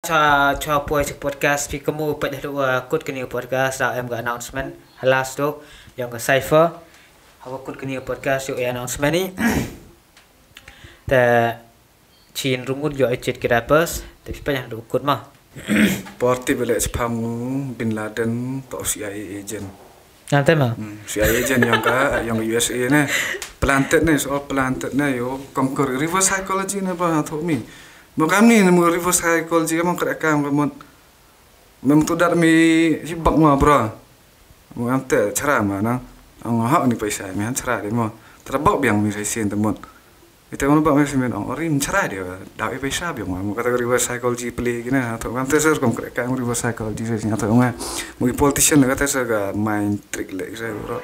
cho podcast vì có mua bệnh là cốt cái nhiều podcast là em có announcement last đó yang có cipher họ cốt cái nhiều podcast yo announcement ni ta chin rungut yo echet ke rappers tapi banyak do cốt mah party bela spam Bin Laden to CIA agent nanti mah CIA agent yang USA ni planted ni soal planted ni yo conquer reverse psychology ni apa atau mi Makam ni nemu reverse psychology kamu kerekam kamu memang tu dah mi hibak mah bro makam tu cara mana ang hak ni paisa mi han cara dia mah terbak biang mi resin temun itu mana bak mi semen orang cara dia dah paisa biang mah kata reverse psychology play gini atau makam tu ser kamu kerekam reverse psychology resin atau mah mungkin politician kata ser ga mind trick lagi saya bro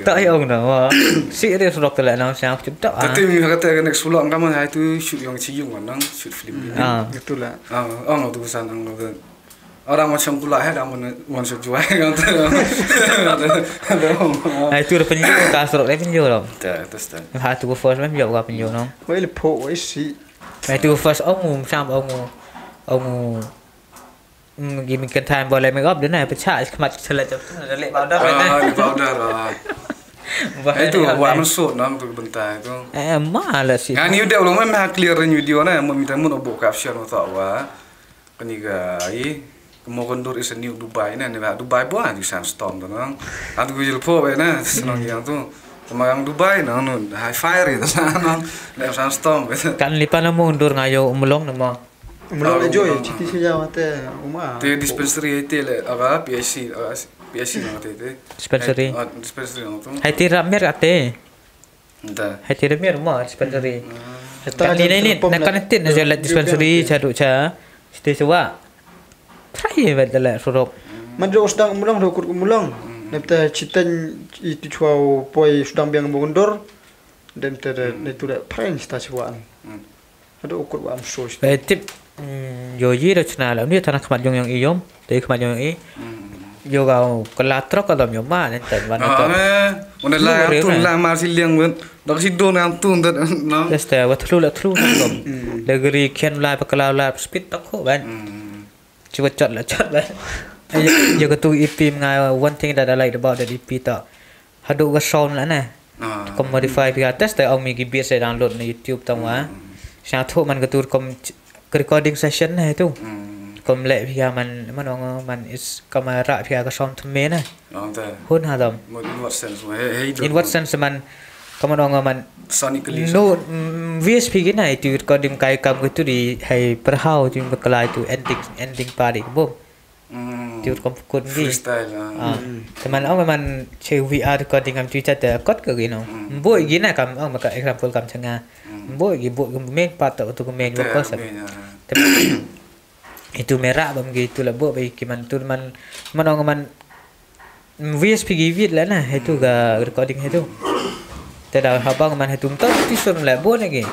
tak yang mana serius rock lah nang siap cepat tapi mi kata next pulang kamu itu shoot yang cium kan shoot film itulah orang tu kesan orang macam pula ada mau shoot jual kan itu udah penjual kasut ni penjual loh terus tu first memang jawab apa penjual no Well po si itu first ông sam ông gimmick kan time boleh make up dia nak pecah kemat celah tu lek powder itu warna suit nam tu bentar tu malah sih ni udah belum memang clear video na mau minta mun obok caption atau apa keniga mau kondur is a new Dubai na Dubai buat di sandstorm tu nang atu gil po na senang yang tu Temangang Dubai nang high fire itu nang lem sandstorm kan lipan mundur ngayo umulong nama Mulai joy, citi saja mata rumah. Te dispensary itu le, apa PSC mata itu. Dispensary. Dispensary itu. Hai tira mer ate. Entah. Hai tira mer rumah dispensary. Tadi ni nak connected na jalan dispensary cadu ca. Siti sewa. Try betul surop. Mandro sedang mulang dokut mulang. Nepta citan itu cuau poi sedang biang mundur. Dan ter itu dah French ta cuan. Ada ukur wa am so. Tip Yoji dah cina lah ni tanah kemat yang iom, dari kemat yang i, yo kau kelatrok kalau yang mana nanti mana tu. Mana lah tu lah masih liang pun, dah si don yang tu tu. Just waktu lu nak lagi kian lah pekelau lah speed tak kau kan. Cuba cat lah. Yo kau tu EP mengai one thing that I like about the EP tak, hadu ke sound lah nah. Kau modify di atas, tapi orang migi biasa download di YouTube tahu ah. Saya tu man ketur kau recording session lah itu. Kom lek pia man is kamera pia ka sound thme na. Hun ha dam. In what sense? In what sense man kaman man sonically. No VSP gina itu recording kai kam gitu di hai perhau tu bekelai tu ending party bom. Itu kom kun gi. Freestyle. Teman man che VR recording kam cuica te kot ke gino. Boy gina kam maka example kam changa. Boy gi boy main part tu main vocals. Itu merah bam gitu lah bo baik kiman tu man VSP givit lah nah itu ga recording itu tidak habang man itu tak tisun lah bo lagi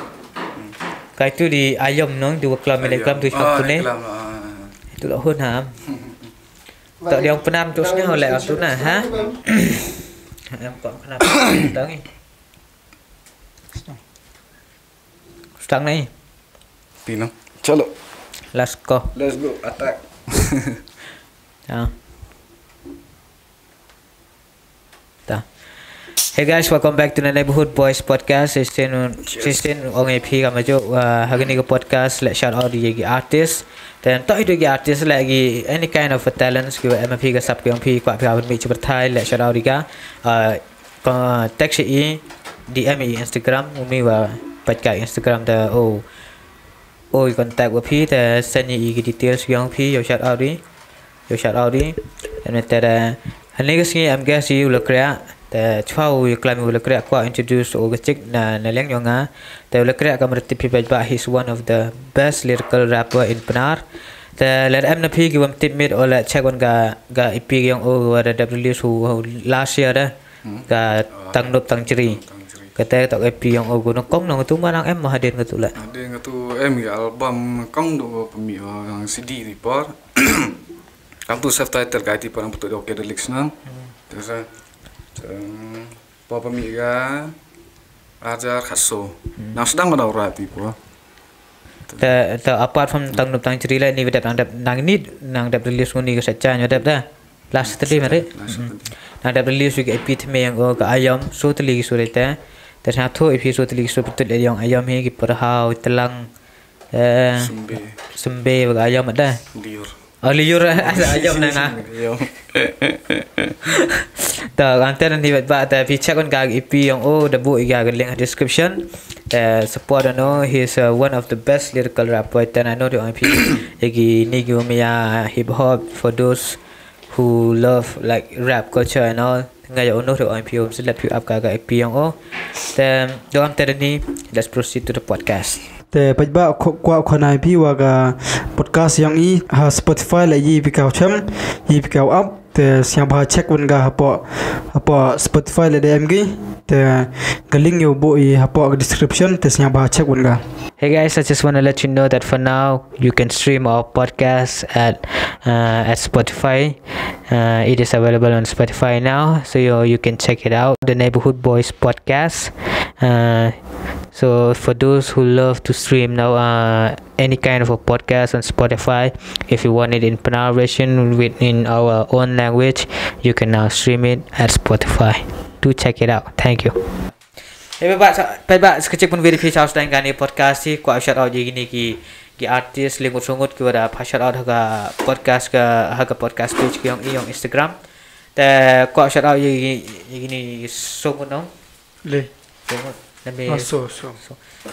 kai tu di ayam nong tu klam melekam tu shop tu ne itu lah hun ham tak dia penam terusnya oleh tu nah ha em còn kenapa tang ni stang ni Pino chalo let's go attack Hey guys, welcome back to the Neighborhood Boys podcast. Sistin on EP kami jo hari ni ke podcast let shout out di artist dan tak itu artist lagi any kind of talents ke MP ke sub ke MP kuat pihak mi cuba Thai let shout out diga text e DM Instagram umi wa podcast Instagram dah contact with P the send you details yang P yo shout out di dan metera hani ke sini am guess you look rea the chau you claim you look rea kwa introduce o gechik na leng yonga the look rea kam reti P ba he's one of the best lyrical rapper in Penar the let am na P giwam tip mid or let check on ga EP yang o ada release last year dah ga tang ceri kata tak EP yang ogo no kong nang tu manang em hadir ngatu la Ada yang tu album kong do pemi yang CD report. Kam tu self title kai ti parang betul okey the lyrics nang. Terus pemi ga ajar khaso. Nang sedang ada ora ti po. ta apart from tang cerita ni bedap nang ni nang dap release ngoni ke saja nyadap dah last tadi mari nang dap release juga EP theme yang ke ayam so teli sureta ternyata EP so teli so betul yang ayam he ki perhau telang sembe bag ayam ada Liur. liur ayam nang ta antara ni ba ta picture kon ka EP yang debu iga link description support he's one of the best lyrical rapper and I know the EP igi ni gumia hip hop for those who love like rap culture and all ngai ono the EP select you up ka EP yang then do antara ni let's proceed to the podcast te pajba kwa khona IP waga podcast yang ha Spotify la yi pikau chem yi pikau up te siang ba check wen ga apa Spotify la DM gi te link yo bo i apa description te siang ba check wen ga. Hey guys, I just want to let you know that for now you can stream our podcast at Spotify. It is available on Spotify now, so you can check it out. The Neighborhood Boys podcast. So for those who love to stream now any kind of a podcast on Spotify, if you want it in Penang version within our own language, you can now stream it at Spotify. Do check it out. Thank you. Bapak sekecil pun verify chào sedang kani podcast si ku shout out gini ki artis lingut sungut ki wada shout out haga podcast page ki yang Instagram ta ku shout out gini sungut no Le sungut nami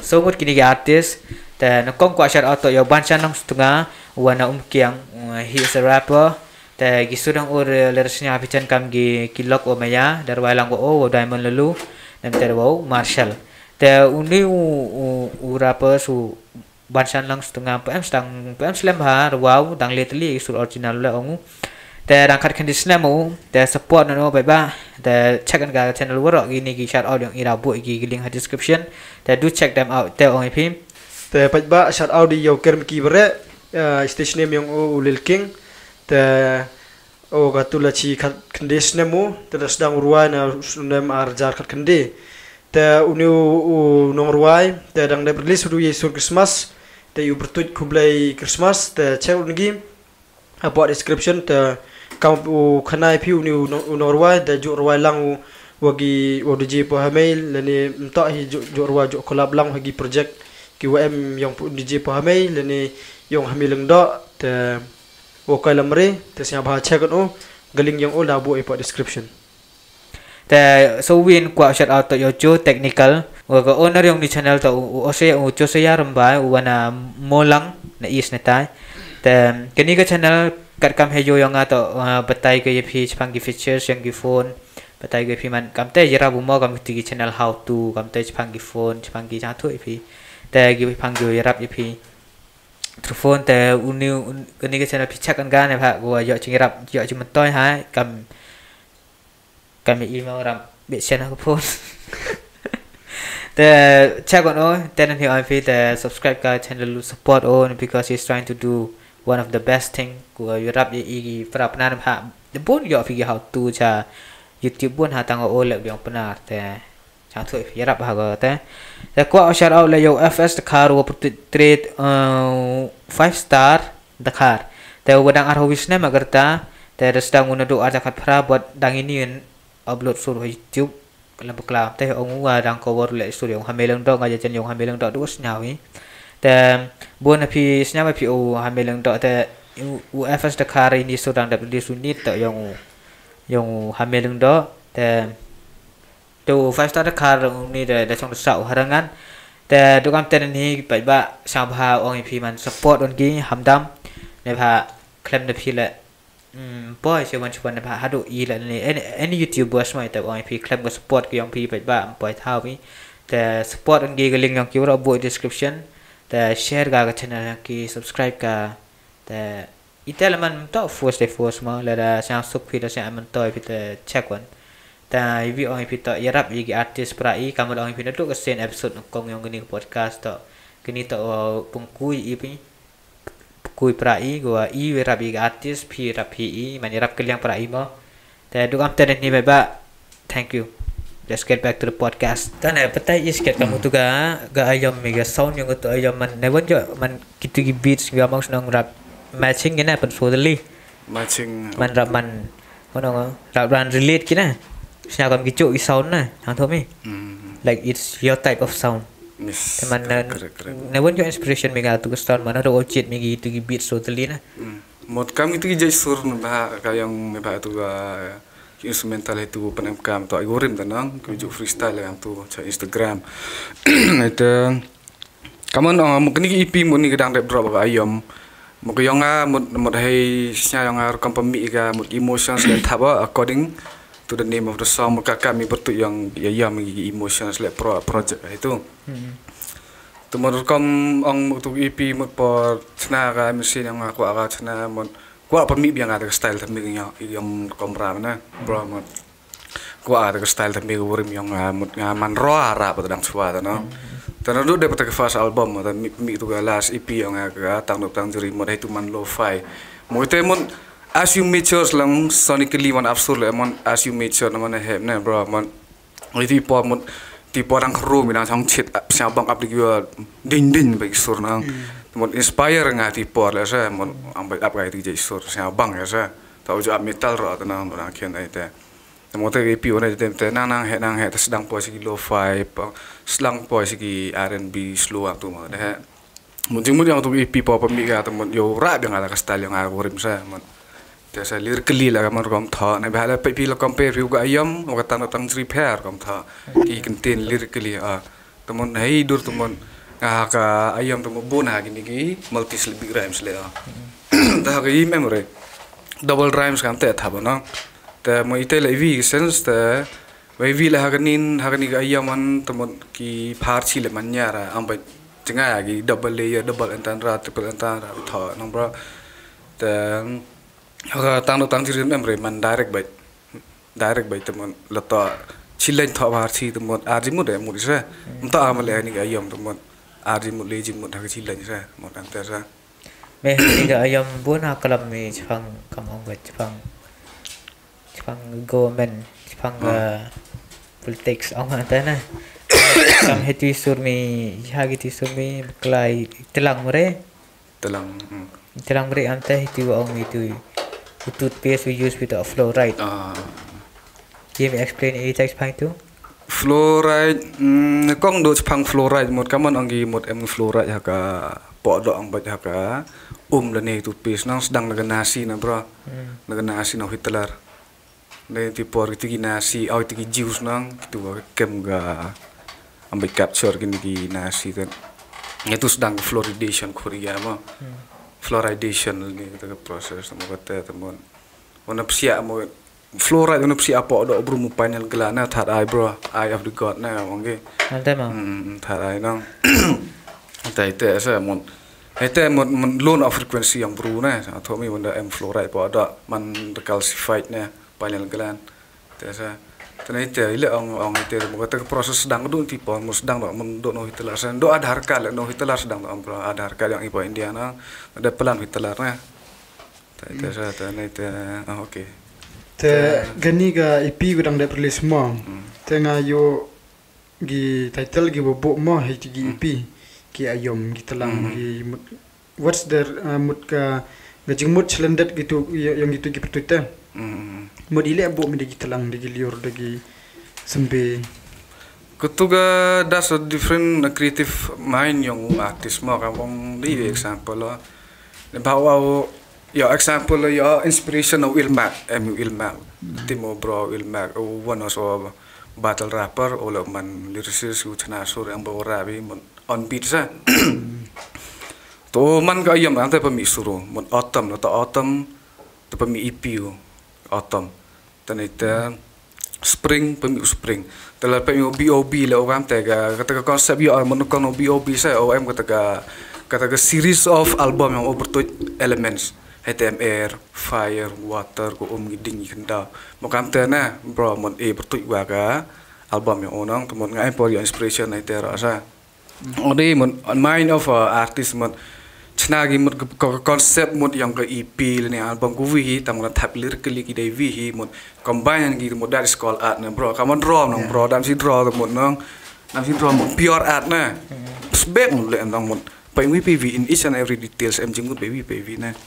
sungut kini ki artis ta nakong ku shout out to yo bansan nang setengah wana kiang he is a rapper ta gisudang leresnya apican kam ki lok o maya darwai lang o diamond lalu dan terbau Marshall. Te uni rapper su bansan lang setengah PM slam ha wow dang lately sur original la ongu. Te rangkat kondisna mu te support no ba te check kan ga channel worok gini gi shout out yang ira bu gi link ha description. Te do check them out te ong ip. Te pajba shout out di yo kerm ki bere station name yang Lil King te gatula chi kandis nemu terus sedang ruai na sundam arjar kat kande te unu nong ruai te dang de release du yesus Christmas te you bertuj kublai Christmas te check ungi apa description te kam khanai pi unu nong ruai te ju ruai lang wagi odj po hamail lani mta hi ju ruai ju collab lang wagi project ki wm yang dj po hamail lani yang hamileng do te okay lamre te siang ba check on galing yang la bu ipo description te so win kwa shout out to yo technical wa ga owner yung ni channel to ose cho saya rembai wana molang na is na tai te kini ka channel kat kam hejo yang ato batai ke yepi chpang gi features yang gi phone batai ge pi man kam te jera bu mo kam ti channel how to kam te chpang gi phone chpang gi ja thu yepi te gi phang gi rap yepi phone te uni kini ke channel pichak kan ga ne pha go yo chingirap yo chimantoi ha kam email ram be channel phone te check on then he on the subscribe ka channel support on because he's trying to do one of the best thing go yo rap i pra pna pha the bon yo fi how to cha YouTube bon ha tang o le yang pna te cha thu fi rap ha go te ko shout out le yo FS Dakar wo trade 5 star Dakar te wadang arwis na magarta te sedang unado ajakat pra buat dang ini upload sur YouTube kelam kelam te ong dang cover le studio hameleng do ngaja chen yong hameleng do dus nyawi te bon api snya api o hameleng do te UFS Dakar ini sedang dapat disunit te yong hameleng do te tu 5 star Dakar ni da chong sau harangan te du kam ten ni bai ba sam ha ong ip man support on gi hamdam ne pha klem ne phi le boy se wan chuan ne pha hadu i la ni any YouTuber smai te ong ip klem go support gi ong pi bai ba boy thau wi te support on gi ga link yang ki ro bo description te share ga channel ki subscribe ka te itel man to force ma la da sang sup phi da sa man toy phi te check one ta ivi ong ipita yarap igi artis prai kamu ong ipina tu kesen episode kong yang gini podcast to kini to pungkui ipi kui prai gua I yarap igi artis pi rap pi man yarap keliang prai mo ta duk am tenen ni ba thank you. Let's get back to the podcast. Tana petai is ket kamu tu ga ayam mega sound yang tu ayam man never jo man kitu gi beats ga mong nang rap matching gina pen totally matching man rap man ono rap ran relate kina sia kam gicu i sound na hang thomi like it's your type of sound yes man correct never jo inspiration mega tu sound mana ro chit megi tu gi beats totally na mod kam itu gi sur ba kayang me ba tu ga instrumental itu penamkam tu algorithm tanang kuju freestyle yang tu cha Instagram itu kamu mungkin EP mun ni gedang rap drop ga ayam mungkin yang mod hai sia yang rekam pemi ga mod emotions le thaba according to the name of the song maka kami bertu yang ayam emotions le project itu tu mod rekam ong tu EP mod por sna ga mesin yang aku aga sna mod gua pemi biang ada style tapi yang kamera mana bro mod gua ada style tapi gua yang mod ngaman roa rap tadang suara no tanah dulu dapat ke first album atau mi tu last EP yang agak tang juri mod itu man lo-fi mau itu mon as you mature lang sonically man absurd lah mon as you mature nama have na bro mon itu tipe orang keru minang sang cit siapa bang aplik gua ding bagi sur nang mon inspire nga tipe lah saya mon ambil apa itu jadi sur siapa bang ya saya tahu juga metal roh tenang orang kian itu mau tu EP orang jadi nang sedang posisi lo-fi selang posisi R&B slow tu mah dah mungkin yang tu EP pop pemika atau yo rap yang ada style yang aku rim saya mon saya lyrically lah kamu rom tha na bahala pe pi la compare juga ayam o kata tang repair kam tha ki contain lyrically teman hai dur teman ka ayam teman bona gini ki multi syllabic rhymes le dah ka memory double rhymes kan te tha bana te mo ite le vi sense te wai vi la haganin ayam man teman ki pharchi le manyara ambai cenga gi double layer double entendre triple entendre tha nombra te tang ciri memory man direct by teman letak cilen thak warsi teman arjimut ya mudi saya entah amal ni ayam teman arjimut lejimut dah cilen saya mau nanti saya meh ni ayam pun akalam ni Jepang kamu buat Jepang government Jepang politics orang mana kam heti surmi hagi ti surmi kelai telang mere ante heti orang itu the toothpaste we use with fluoride. Can you explain it too? Fluoride, kong do Jepang fluoride mod kaman anggi mod fluoride haka podok ang bat haka lani toothpaste nang sedang nasi na bro. Nasi na Hitler. Ne tipor itu nasi au itu juice nang itu kem ga ambil capture gini nasi kan. Itu sedang fluoridation Korea mah. Fluoridation ni kita proses sama kata teman. Ona psia mo fluoride ona psia apa ada obrum panel gelana thad eye bro eye of the god na onge. Nanti mah. Thad eye nang. Itu saya mon. Itu mon low of frequency yang bro na. Atau mi benda fluoride apa ada man calcified na panel gelan. Itu saya. Karena itu ile ang itu mo kata proses sedang dun tipe mo sedang do no Hitler sen do ada harga no Hitler sedang do ada harga yang ipo India na ada pelan Hitler na itu saya tanya itu okey te gani ga EP gudang da release mo te nga yo gi title gi bobo mo he gi EP ki ayom gi telang gi what's the mut ka gajimut celendet gitu yang gitu gi pertuta mod ile abo mi digi telang digi liur digi sembe kutuga that's a different creative mind yang artist mo kampong di example lo bawa ya example ya inspiration of Ilmac timo bro Ilmac one of battle rapper or man lyricist uchana sur yang bawa rabi on beat sa to man ka yam ante pamisuro mon autumn to pami EP autumn tanita spring pemi spring telah pemi BOB le orang tega kata konsep ya mon kono BOB saya OM kata series of album yang overtouch elements HTM air fire water ko giding kenda mo kam te na bro mon e bertui wa ka album yang onang temon ngai for your inspiration ai te rasa odi mon mind of artist mon chnagi mon concept mon yang ke EP le ni album ku vi tam na thap lyrically ki dei vi mon combine gi mon that is called art na bro come on draw nong bro dam si draw mon nong dam si draw mon pure art na spek mon le nong mon pai vi pv in each and every details em jingut baby baby na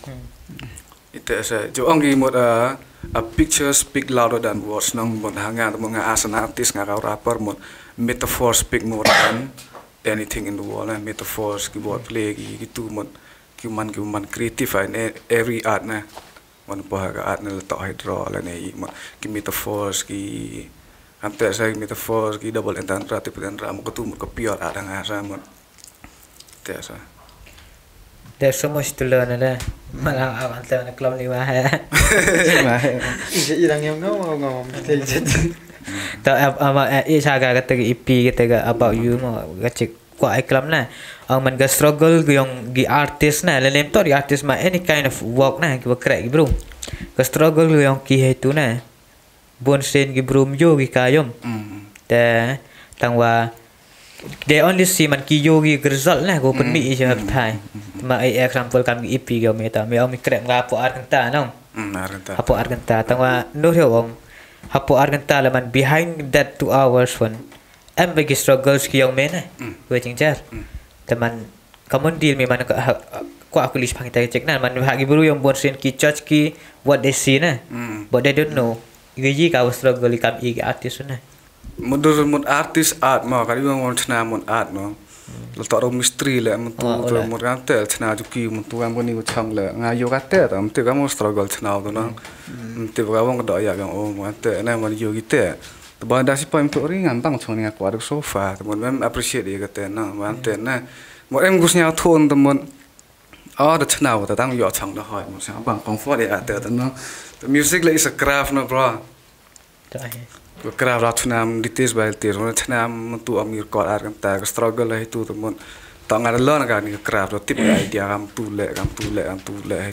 itu asa jo ongi mon a picture speak louder than words nong mon hanga mon nga as an artist nga rapper mon metaphor speak more than anything in the world metaphors ki word play ki gitu mon human creative in every art na mon pa ka art na to draw la nei mon ki metaphors ki ante sa metaphors ki double entendre type entendre mo ko tu mo ko pure art nga sa mon te sa there's so much to learn na malang awan ta na club ni wa irang yang ngom ta ama isaga ka tagi EP ka taga about you mo gachik kwa iklam na ang man ga struggle yung gi artist na lenem to di artist ma any kind of work na gi crack bro ga struggle yung ki hetu na bon sen gi bro yo gi kayom ta tangwa they only see man ki yogi result na go pun mi je thai ma example kam EP ga meta me mi crack ga po argenta no apo argenta tangwa no rewong apo argenta laman behind that 2 hours one em bagi struggles ki yang mena go jingjar teman kamu deal me man ko aku list pang cek na man hagi buru yang bon sen ki church ki what they see na but they don't know gaji ka struggle kam i artist na Mudur mun artis art ma kali mon chna mon art no lo to mystery le mun tu mon kan te chna ju ki mun tu am ni ko chang le nga yo ka te tam te ka mo struggle chna do no te ba wong do ya ga o mo te na mon yo gi te to ba da si pa to ring am bang chong ni ko ar sofa to mon mem appreciate ye ka te na man te na mo em gus nya thon to mon da chna wo ta dang yo chang da hai mo sa bang comfort ye te no the music like is a craft no bro craft ratnam dites bail tir ratnam tu amir ko ar kan ta struggle lai tu mon tang ar lon ka ni craft tip idea kam tu le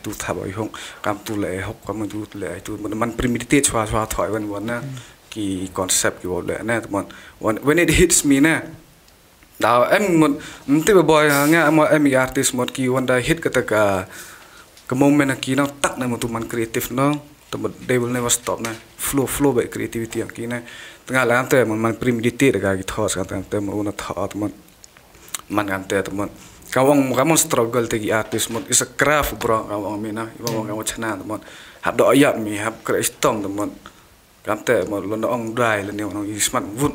tu thabai hong kam tu le hok kam tu le tu man primitive chwa thoi wan na ki concept ki le na mon when it hits me na da em mon ti boy nga mo em artist mon ki one day hit ka ta ka moment ki na tak na mo tu man creative no but they will never stop na flow by creativity yang kina tengah lang te man primitive ga gi thos ka te mo una thot man kan te mon kawong struggle te gi artist mon is a craft bro kawong mina kawong chana mon hab do ayat mi hab kreistom mon kan te mon lo ong dai le ne ong smart wood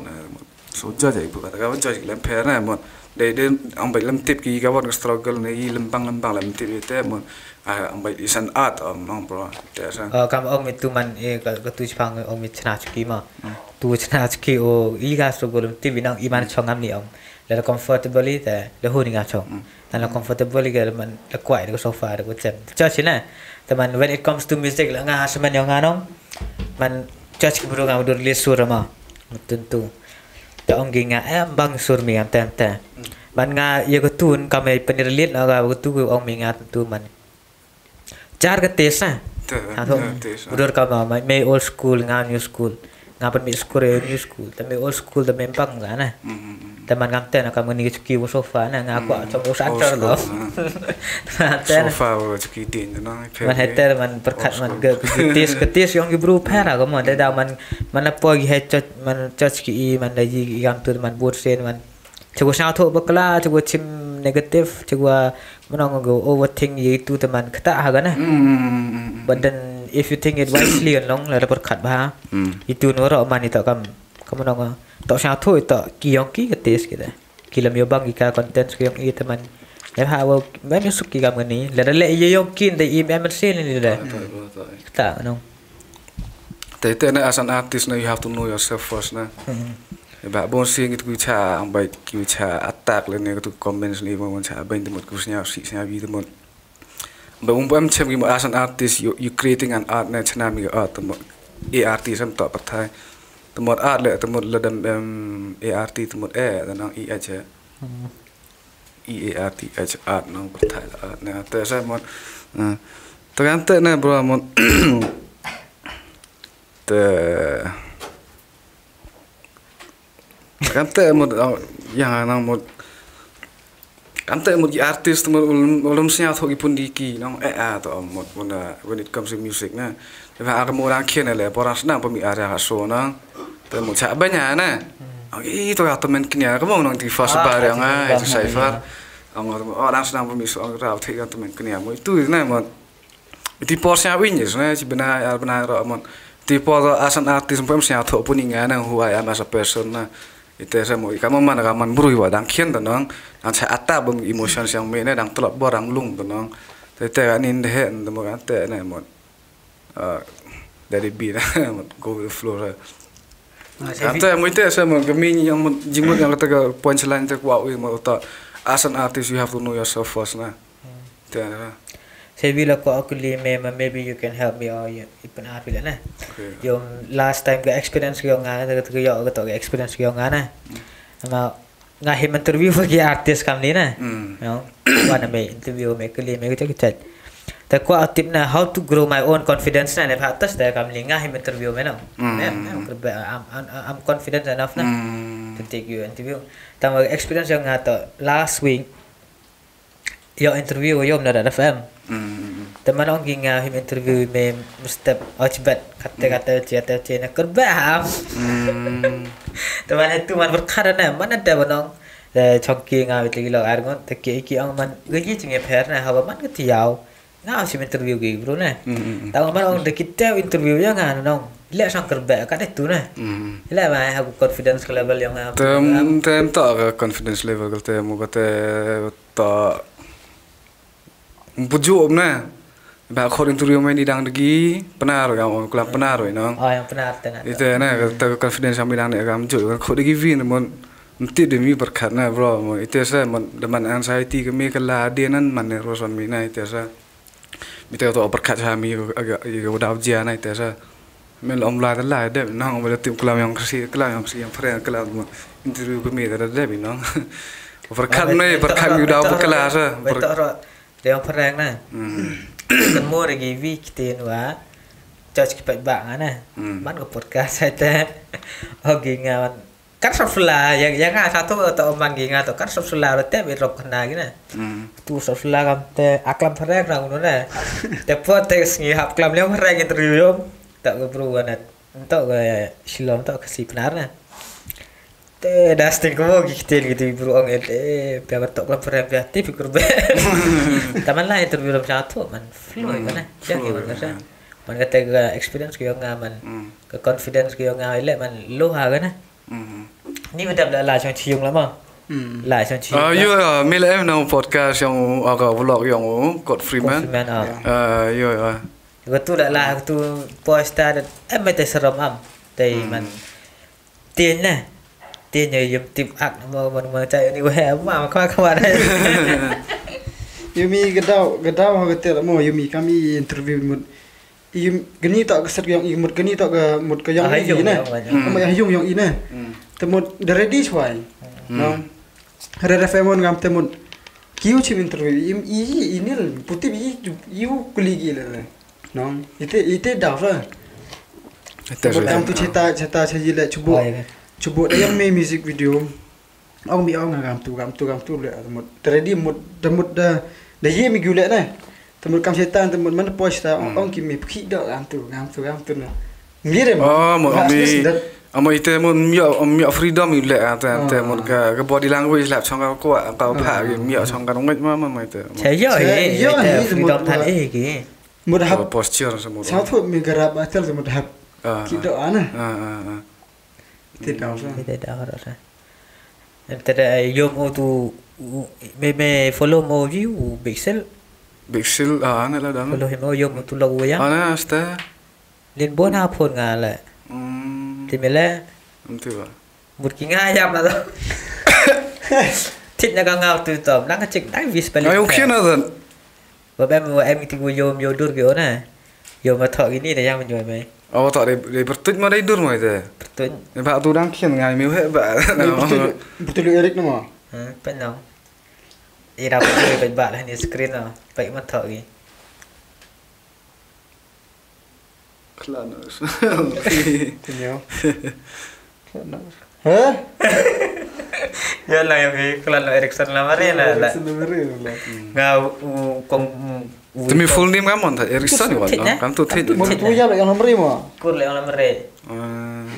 so ja jai bu ka ka ja lem phe na mon de ong bai lem tip ki kawong struggle ne i lembang lem tip te mon ambai isan art nong bro tesa kam ong mit tu man ka tu chang ong mit chna chki ma tu chna chki o i ga so golum ti binang i man chong am ni ong la comfortably ta le ho ni ga chong tan la comfortably ga man la kwai ko sofa ko chen cha china ta man when it comes to music la nga sa man yang anong man church ki bro ga dur le sur ma tentu ta ong gi nga am bang sur mi am ta man nga ye ko tun kam ai penirlit la ga ko tu ong mi nga tu man char ka tesa udur ka ma me old school nga new school nga pan mi school new school ta me old school ta me pang ga na ta man ngam te na kam ni ki wo sofa na nga ko chom us antar do sofa wo ki tin no man heter man perkhat man ge ketis yang ki bru phara ko man da man po gi he man church ki man da ji gam tu man bur sen man chego sa tho bakla chego chim negative chego manong go overthink ye tu teman kata ha ga na but then if you think it wisely long la dapat khat ba itu no ro man itu kam manong to sa tho to ki yong ki ketis kita kilam yo bang ka content ki yong i teman ya ha wo ba mi suk ki gam ni la le ye yong kin de im em sen ni da kata no te na as an artist na you have to know yourself first na ba bon sing it ku cha ang bai ki cha attack le ne tu comments ni bon cha bain de mot ku snya si snya vi de mot ba bam chem ki as an artist you creating an art na chana mi art mo art sam to pathai to mot art le to mot le dam art to mot da nang art art nang pathai art na te sa mot Tergantung nah bro mon tergantung mod yang nang mod kantor mod artis mod ulum sia thok ipun diki nang to mod when it comes to music na ba ar mo rang kien le poras na pemi area so na te mo cha banya na to ya to men knya ko nang ti fast bar yang itu cipher orang senang pemi so ra thik to men knya mo itu na mod ti porsia winyes na si benar ro mod ti por asan artis pem sia thok pun inga na who I am as a person na itu saya mau kamu mana kaman buru iwa dang kian tenang, dang saya ata bung emotion yang mana dang telap borang lung tenang, tapi anin deh temu kan teh nih mau dari bina go with the flow. Kata mau itu saya mau kami yang jinggut yang kata punchline tu wow mau tak as an artist you have to know yourself first nah. Saya bilang aku maybe you can help me or ipan art bila na. Yung last time ke experience ko nga na to experience ko nga na. Nga him interview bagi artis kami na. No. Wana may interview may kali may chat. Ta ko tip na how to grow my own confidence na ne patas da kami nga him interview me no. I'm confident enough na to take you interview. Ta experience yung nga to last week yung interview yung na FM. Teman orang him interview me mustap ochbat kata-kata cerita kerbah. Teman itu man berkarena mana ada banong chongki ngau itu lo argon teki iki ang man gaji cengep her na hawa man ketiau ngau si interview gi bro na. Tahu man orang kita interview nya ngan nong lihat sang kerbah kan itu na. Lihat mah aku confidence level yang ngau. Tem tak confidence level kata mu kata tak bujuk na. Ba khor interview main di dang degi penar yang kelam penar no. Oh yang penar tengah. Itu na kata confidence yang dang kam ju khor degi vin mon nanti demi berkat na bro. Itu saya mon deman anxiety kami kala denan man roson mina itu saya. Mita to berkat kami agak udah ujian itu saya. Mel omla la de nang boleh tim kelam yang friend kelam interview kami ada de no. Berkat na berkat udah berkelas. Betul yang perang na. Semua lagi week tin wa judge kipat bang na man ko podcast saya ogi ngawan kan sofla yang satu atau omang ginga atau kan sofla rote berok kena gina tu sofla kam te aklam perang nang na te potes ngi hap klam yang perang interview tak ko perubahan entok ke silom tak kasih benar na te dasting ko gitu bro ang biar tok klam perang biar ti pikir be taman lah interview dalam satu man flow kan ya gimana kan man kata experience ko nga man ke confidence ko nga ile man lo ha kan ni madam la chang chiung lama la chang chiung yo mila em nang podcast yang agak vlog yang got Freeman yo betul lah tu post ada mete seram am tai man tin na tin như tip ak mà chạy đi qua mà qua đây Yumi gedau hotel mo Yumi kami interview một gani tak keser yang imut gani tak một cái yang ini nè mà yang yang ini te một ready swai no ada famon ngam te một kiu chim interview ini putih iu kuligi le no itu dah lah yang tu cerita saya jelas cuba dia yang main music video ông bị ông ngam tu le một ready một dah ye mi gule na temut kam setan temut mana post ta ông kim mi khi dak ngam tu na mire mo amo ite mo mio freedom mi le ta mo ka body language lap chong ka ko ka pha mio chong ka ngoi ma ite saya yo freedom than ki một hap posture semua sao thu mi garap atal một hap khi dak ana tidak ada. Nanti yung tu me follow mo view pixel ana la dang follow him yung tu lagu yang ana asta lin bon ha phon nga la timele ba một nga yam la do thit na ka ngau tu tom nang ka chik dai vis pali ai okay na dan ba em ti go yom yo dur gyo na yo ma thọ ini da yang menjoy mai oh tak de bertut ma dai dur mai te bertut ba tu dang khian ngai mi he ba betul Eric nama pen no ira ko ba la ni screen no pa ma thọ gi Klanos. Tinyo. Hah? Ya lah yang kelan Erikson lah mari lah. Ngau kong Tumi full name kamu tak Erikson kan? Kamu tu tit. Mau tu ya yang nomor 5. kur le orang mari.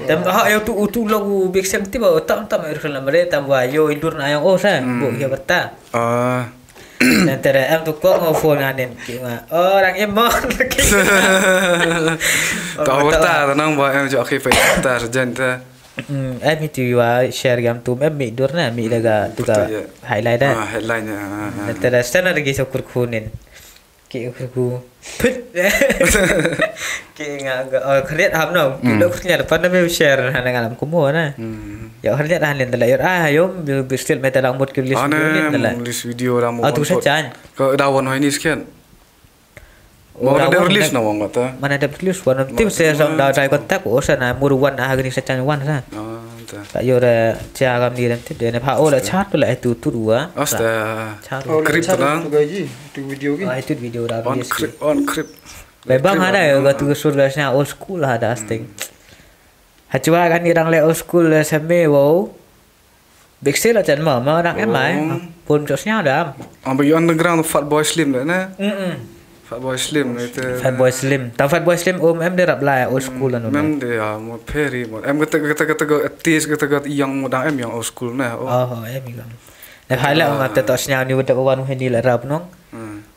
Tam ha yo tu lagu big sem tiba tak Erikson lah mari tam wa yo indur na yang sa bu ya berta. Nanti am tu kok ngau phone nganen ki ma. Orang emon lagi. Tahu berta tenang buat em jo akhir tak sejan ta. Em itu share gam tu em mi dur na mi daga tu ka highlight dah. Headline nya. Nanti sana lagi syukur kunin. Ki aku put. Ki ngah khliat ham no. Ki lo khliat depan na me share hana ngalam kumo na. Ya khliat hanin dalayur yom bistil meta lang mut ki list video ni dalah. List video ram. Tu saja. Kau dawan ini sekian. Mau ada release na wong kata. Mana ada release one tim saya sang dah try kontak sana muruan hari saja wan sana. Tak yo ra cha gam ni nanti dia pa la chat la itu tu dua. Asta. Chat. Krip tenang. Tu gaji. Tu video ki. Itu video dah On release. on krip. Bebang ada ya tu surga sana old school ada asting. Hacua kan orang le old school sampai wow. Big sale aja mah orang emai. Pun josnya ada. Ambil underground Fatboy Slim dah na. Fatboy Slim itu. Fatboy Slim. Tahu Fatboy Slim em dia rap lah old school lah Mem dia mau peri mau. Em kata artis kata yang mudang em yang old school na. Oh em juga. Dah hala orang kata tak senyap ni betul orang ni lah rap nong.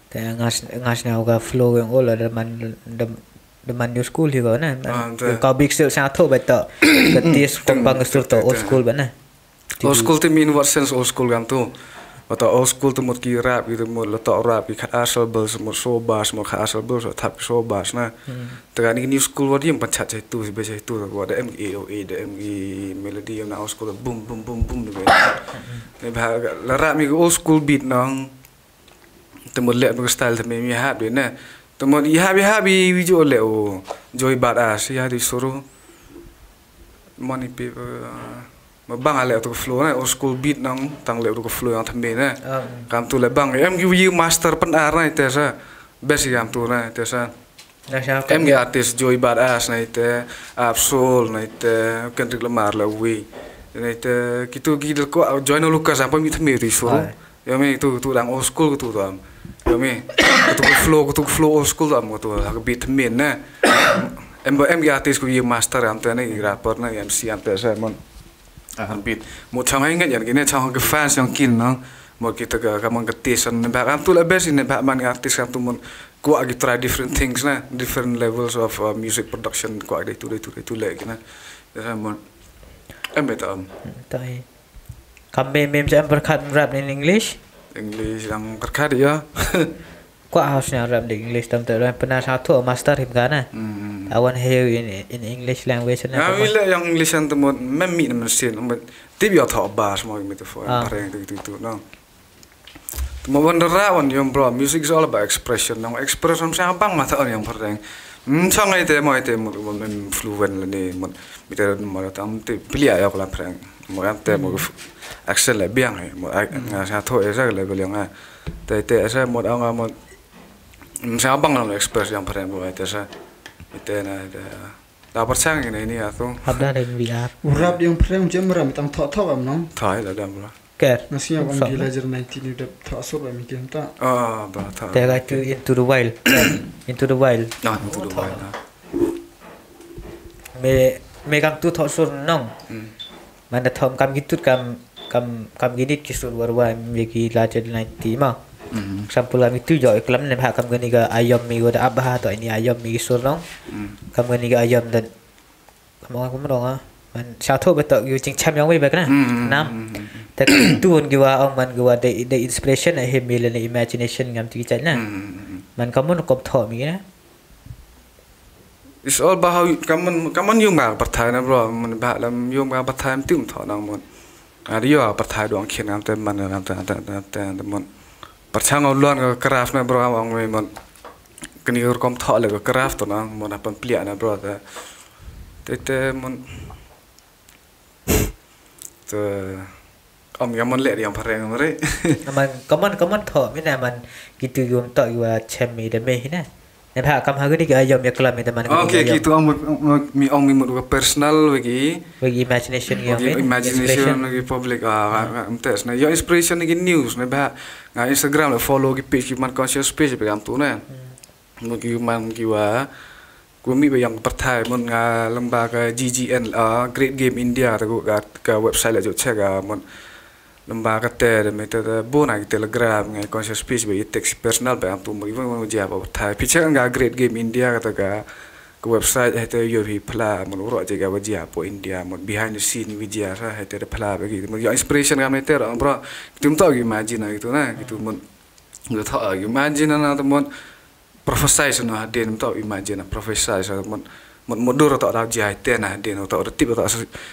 Tapi ngas ni orang flow yang old ada deman new school juga na. Kau big sale satu betul. Ketis kompang gestur tu old school benar. Old school tu mean what sense old school kan tu? Atau old school tu mut ki rap gitu mut letak rap ki kat asal bel semut sobas mut kat asal bel so tap sobas na. Tekan ni new school wadi yang pencet itu sebaca itu tu ada MAOA ada ME melody yang old school boom boom boom boom tu. Ni bah rap mi old school beat nang. Temut lek tu style tu mi hab dia na. Temut ihab video lek oh Joy Badass ya disuruh money paper bang ale tu flow na old school beat nang tang le tu flow yang thambe na kam tu le bang em give you master penar na ite sa best kam tu na ite sa em ge artist Joy Badass na ite Absol na ite Kendrick Lamar la we na ite kitu gidel ko join Lucas apa mi thambe ri so ya me tu dang old school tu am ya me tu flow old school am tu beat thambe na em ge artist ko you master am te na rapper na MC am te sa mon beat một trong hai ngành cái này trong cái fans yang kin nang một kita ke kamu ketesan nebak am tu lebih sih nebak man artis am tu mon kuat kita try different things na different levels of music production kuat itu lagi na jadi mon em betul tai kami mem jam berkat rap in English yang berkat ya kuat harusnya rap di English tam tu pernah satu master him kan I want to hear in English language na. Bila yang English yang temu memmi nama sen, tibi atau bahas mau gitu for barang itu no. Temu wonder one yang bro, music is all about expression. Nang expression siapa bang mata orang yang barang. Sangat itu mau fluent lah ni, kita mau tam tu pilih ayah kalau barang. Mau tu mau accent lebih yang, mau ngasih tahu esok level yang tapi esok mau orang mau siapa bang nang express yang barang buat esok. Itu na dah percaya ini atau ada dari VR Urap yang pernah jemram tang thok am nong. Thai lah dah mula. Ker Nasinya bang Villager 19 ni dah thok sob am ikem ta. Bah Thai. Tega itu into the wild into the wild Itu tu baik lah. me kam tu thok sur nong mana thom kam gitu kam gini kisur warwa megi lajar 90 mah sampul kami tu jauh kelam ni hak kami ni ga ayam mi ada abah atau ini ayam mi kisur nong kami ni ga ayam dan kamu merong man satu betul you cing cam yang way back na nam tapi tu pun gua man gua the inspiration I have million imagination ngam tu kicat na man kamu nak thok mi na It's all about how kamu yung mga perthai na bro, man bah lam yung mga perthai am tim thok nang mon. Ada yo perthai doang kien am te man am te mon. Percang ulun ke craft na bro ang mon. Kini kom thok le ke craft to nang mon apan plia na bro te mon. Te yang mon le yang pareng mare. Man kaman thok mi na man gitu yum tok gua chem mi de me na Nên ha kam ha gini ke ayam ya kelam itu mana. Okay, gitu mi mo personal lagi. Bagi imagination yang Imagination lagi public tes na yung inspiration lagi news na ba nga Instagram la follow gi page man conscious page ba am tu na. Mo gi man gi wa ku mi ba yang perthai mon nga lembaga GGN Great Game India ta ka website la jo check mon lembaga te me te bona ki telegram nga conscious speech be text personal ba am tu mo mo ja ba thai picture nga Great Game India ka ka website ha te yo hi pla mo ro je ga wajia po India mo behind the scene wajia sa ha te pla ba ki mo inspiration ga me te ro bro tum to imagine gitu na gitu mo go tho imagine na to mo prophesize na den to imagine prophesize mo do ro to da ja te na den to ro tip to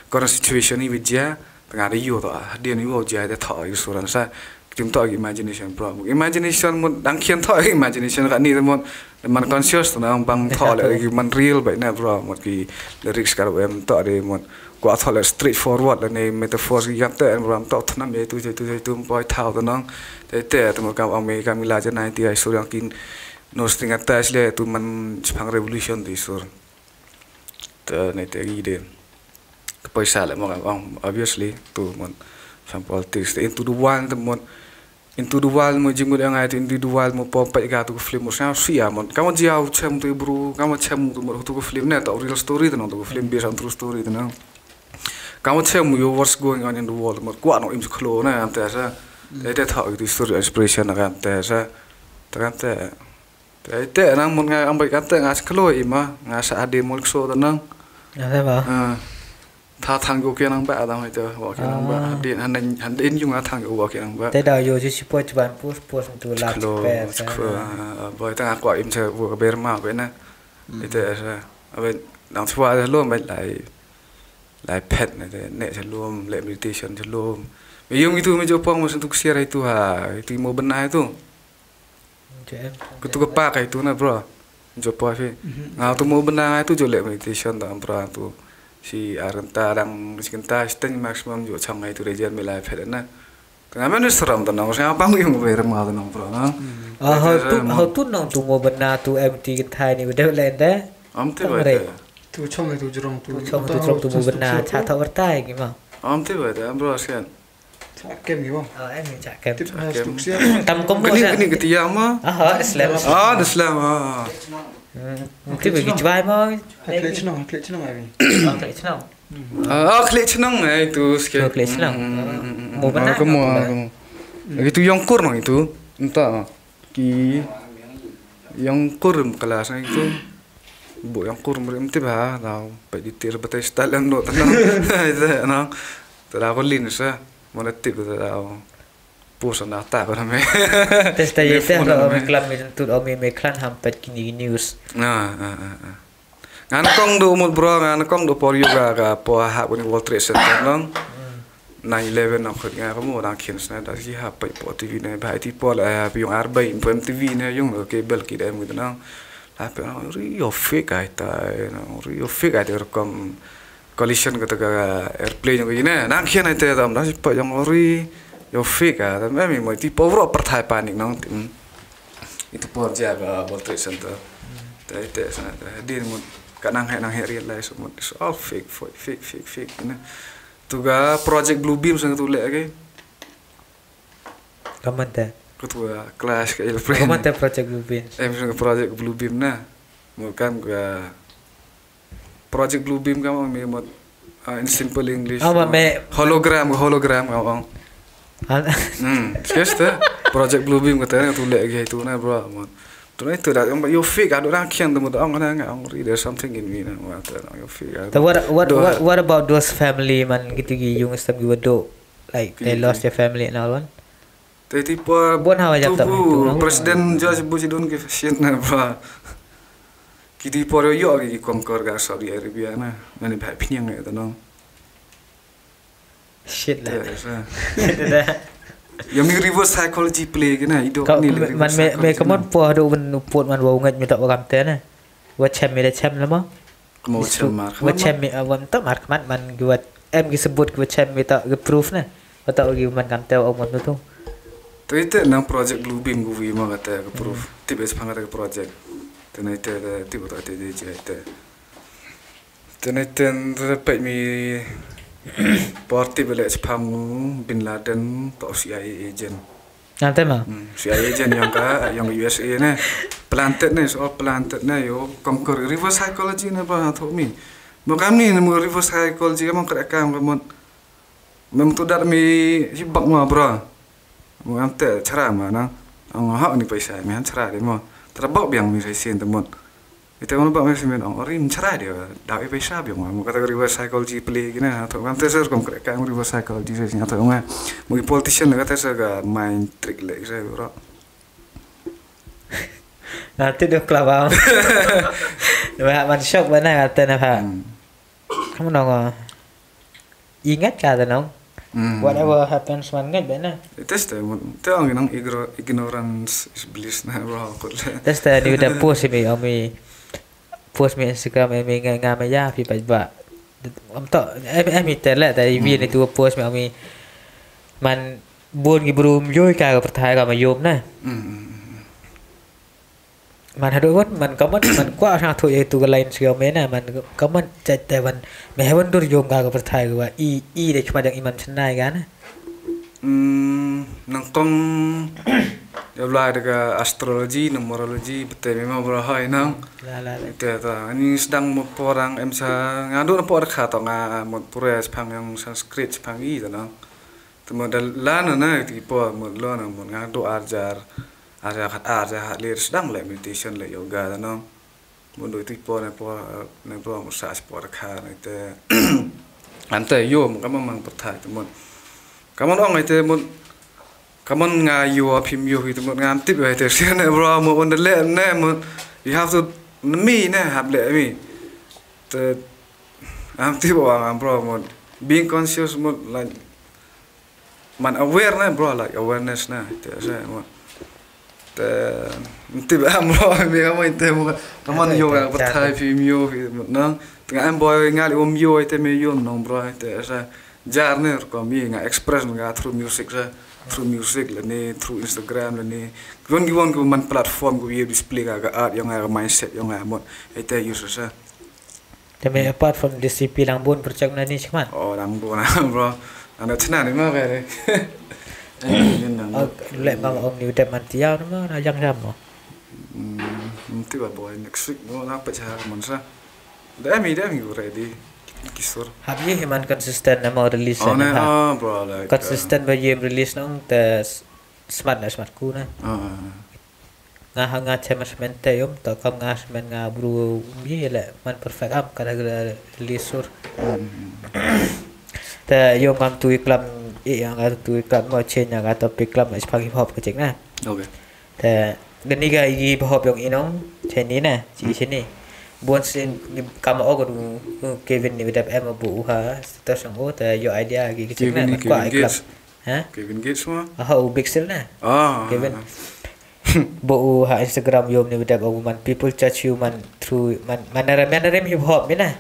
current situation ni wajia tengah ada you tu dia ni wow jadi thọ suran sa chúng tôi imagination bro imagination một đăng khiên thọ imagination cái này mình conscious nó bằng thọ lại mình real vậy nè bro một cái lyrics cái em thọ đây một quả thọ là straightforward là này metaphor cái tệ bro thọ thằng này tôi boy thao tụi nó tệ tụi cái ông mấy cái mila cho này thì ai suran kin nó sting attach le tụi mình phang revolution thì suran này tệ gì đây paisa lại mọi người obviously tu mon some politics into the world mo jingul yang ai into the world mo pompai ga tu film mo sa sia mon kamu jiau chem tu bro kamu chem tu mo tu film net real story tu no tu film based on true story tu no kamu chem you what's going on in the world mo kwa no im khlo na am ta sa te thau tu story inspiration na am ta sa ta te nang mon nga am bai ka te nga khlo ima nga sa ade mo so tu nang ya ba tha thang go kia nang ba da mai to wa kia nang ba din han din yung thang go wa kia nang ba te da yo ji support ban post tu la pe boy ta kwa im che wo ber ma be na ite sa abe dang thwa lo mai lại pet này nè sẽ luôn lệ meditation sẽ luôn bây giờ itu mejo pang mo sentuk share itu ha itu mo benai itu kutu kepak itu na bro jo pa fe ngau tu mo benai itu jo lệ meditation da bro tu si arenta dang si kenta sten maximum jo chang itu region me life head na ngamen ni seram ta nang sa pang yung be ram ma nang bro na how tu nang tu mo benai tu empty thai ni de len de am te ba tu chong itu jurong tu tu mo benai cha thau tai ki ma am te ba am bro sian kem gitu em chả kem kem tâm công cái này cái tiang mà Islam Islam cái việc chụp mà klik chong ai klik chong klik chong này itu sekian klik chong mau benar kamu itu yang kurang itu entah ki yang kurang kelasnya itu bu yang kurang berhenti bah tahu pak ditir betul style no tenang itu nang terlalu linis ya mana tip tu tahu pusan data kan me tes tanya teh kalau mengklaim itu mengklaim hampir kini news ngan kong do umur bro ngan kong do por yoga ka po ha pun World Trade Center nang 9/11 nak kerja kamu orang kins na dah sih apa po TV na bahai ti po la yung arbay pem TV na yung cable kita gitu nang apa rio fake ai ta rio fake ai rekam collision ketika airplane yang begini nang kian ai ta dam dah po yang rio fake ah tapi memang ti po bro perthai panik nang itu po jaga World Trade Center itu sana dia mau kadang nang realize semua it's all fake ini tuga project Blue Beam sangat tu lagi kaman teh ketua kelas ke airplane kaman teh project Blue Beam sangat project Blue Beam na bukan gua project Blue Beam kamu memang in simple English hologram kamu Siapa project Blue Beam katanya tu lagi itu na bro tu itu dah you fake ada orang kian tu muda orang there's something in me na you fake what about those family man gitu yung stab giwado like they lost their family and all one tapi po bon hawa jap tak Presiden George Bush don ke fashion na bro kiti po yo ki conquer ga Saudi Arabia na mani bhai phinyang ne tanong shit lah yang ni reverse psychology play kan itu ni man me kaman po do man pot man wo ngat mi tak wakam te na wa chem me chem lama mau chem mar wa chem me awam tak mar man buat em disebut wa chem me tak proof na wa tak gi man kam te om tu itu nang project Blue Beam gue mau kata ke proof tibes pangkat ke project Tenete tiba tak ada je itu. Tenete terdapat mi parti balik Jepang Bin Laden tak CIA agent. Nanti mah. CIA agent yang USA ni planted ni soal planted ni yo conquer reverse psychology ni apa tahu mi. Bukan ni reverse psychology kamu kerekam kamu memang tu dar mi hibak mah bro. Bukan te cara mana. Hak ni paisa mi cara dia mah. Terbak biang mi sen temut. Itu mana bak mi sen orang cara dia. Dah paisa biang mah. Kata reverse psychology play gini atau kan te ser kamu kerekam reverse psychology sen atau enggak. Mungkin politician kata ser ga main trick lagi saya bro. Nanti dia kelabang. Man shock mana kata nak ha. Kamu nong ingat kata nong. Whatever happens man ingat benar. That's the orang yang ignorance is bliss na bro. That's the ni udah post mi Instagram mi ngam ya pi ba. Am tak mi telah dari vi ni tu post mi man buồn cái bùm vui cả cái thái cả mà yếm này. Man hadu wan man kaman man kwa sang thu itu ke lain segala mana man kaman cai wan mehewan dur yom ka perthai wa i de cuma yang iman senai kan nangkong ya bela dekat astrologi numerologi betul memang berahai nang itu ta ini sedang orang emsa ngadu nampak dekat atau ngamut pura Jepang yang Sanskrit Jepang itu nang temudan lana na tipe mut lana mut ngadu arjar kat lir sedang le meditation le yoga tanong mundu tipo ne po musa sport kha itu ante yo kamu mang perthai temun kamu ong itu mun kamu ngayu phim yo itu mun ngam tip itu sian bro mun on le ne mun you have to me ne have le me te am tipo am bro mun being conscious mun like man aware ne bro like awareness na itu saya mun tiba amro mi kamu itu kamu yoga perthai film yo nang tengah boy ngali yo itu me yo nong bro itu sa jarne ko mi nga express nga through music lah ni through Instagram lah ni gwan ko man platform ko ye display ga art yang ga mindset yang ga mon itu use sa tapi apart from disiplin lang bun percak na ni cuman lang bun bro ana chana ni ma ga lek bang om ni udah mantiau nama ajang sama nanti boy next week mau nak pecah monsa dah mi ready kisur habis heman konsisten nama release na bro like konsisten bagi release nang te smart ku na nga cemas mente yom to kam ngas men nga bru mi le man perfect am kada release sur te yom kam tu iklam yang tu iklam mau change yang topik iklam is pagi hop ke cek na okay te gani ga igi hop yang inong cheni na ci sini buon sin kam o du Kevin ni dap em bu ha terus ngo te yo idea gi ke cek na kwa iklam ha Kevin Gates mah big sale na Kevin bu ha Instagram yom ni dap man people judge you man through man manarem hip hop ni na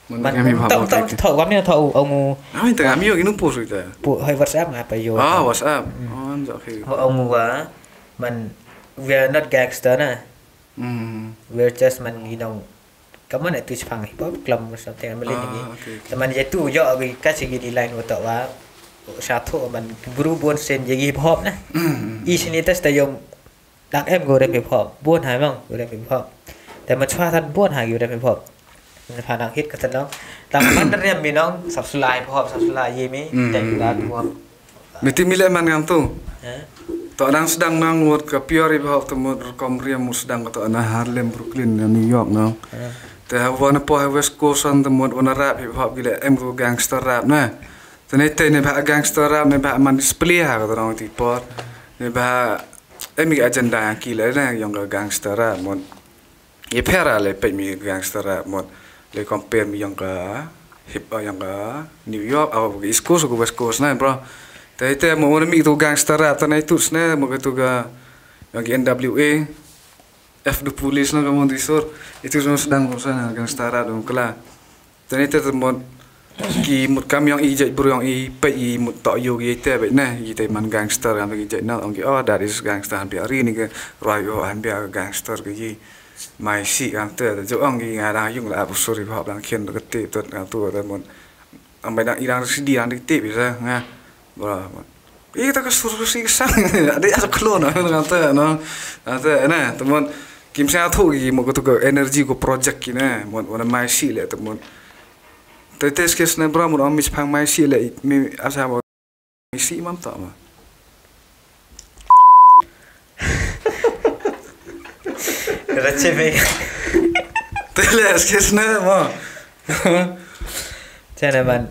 man tahu kami tahu ông itu kami yo inu post itu hai WhatsApp apa yo WhatsApp okay ông man we are not gangster na we're just man kamu nak tulis pang hip hop club or something ambil ini teman je tu yo kasih di line untuk wa satu man buru buon sen jadi hip hop na sini tes tayong dak em go rap hip hop buon hai mang go rap hip hopแต่มันช่วยท่านบ้วนหาอยู่ได้เป็นพอมันพานังฮิตกันซะเนาะแต่มันเรียนมีน้องสับสลายพอสับสลายยี่มีแต่อยู่ด้านรวม mesti milih man ngam tu tak orang sedang nangut ke pure hip hop temut rekam riam sedang ke tak Harlem Brooklyn New York no te wana po West Coast temut wana rap hip hop gila go gangster rap na tenete ne ba gangster rap ne ba man display ha ka orang tipor ne ba emi agenda kila na yang gangster rap mon ye pera le pe mi gangster rap mon le compare mi yang hip yang New York atau East Coast atau West Coast na bro tete mo mi tu gangster rap tanai tu na mo tu ga yang NWA F the police na kamu disur itu sedang urusan gangster rap dong kala tete mo ki mut kam yang ijai bro yang i pe i mut tak yo gi te be na i te man gangster yang gi jai na ong that is gangster hampir hari ni ke royo hampir gangster ke ji mai si kan te jo ang gi nga da yung la bu suri hop lang khen ga te tot ga tu da mon ang bai dang irang si di ang di te bisa nga bra ta ka sur si sang ade as klon kan te no te na te mon kim sa thu gi mo ko to energy ko project ki na mon wana mai si le te mon te tes kes na bra mon am mis phang mai si le mi asa mo si mam ta ma Recebe. Teles kes na mo. Chana man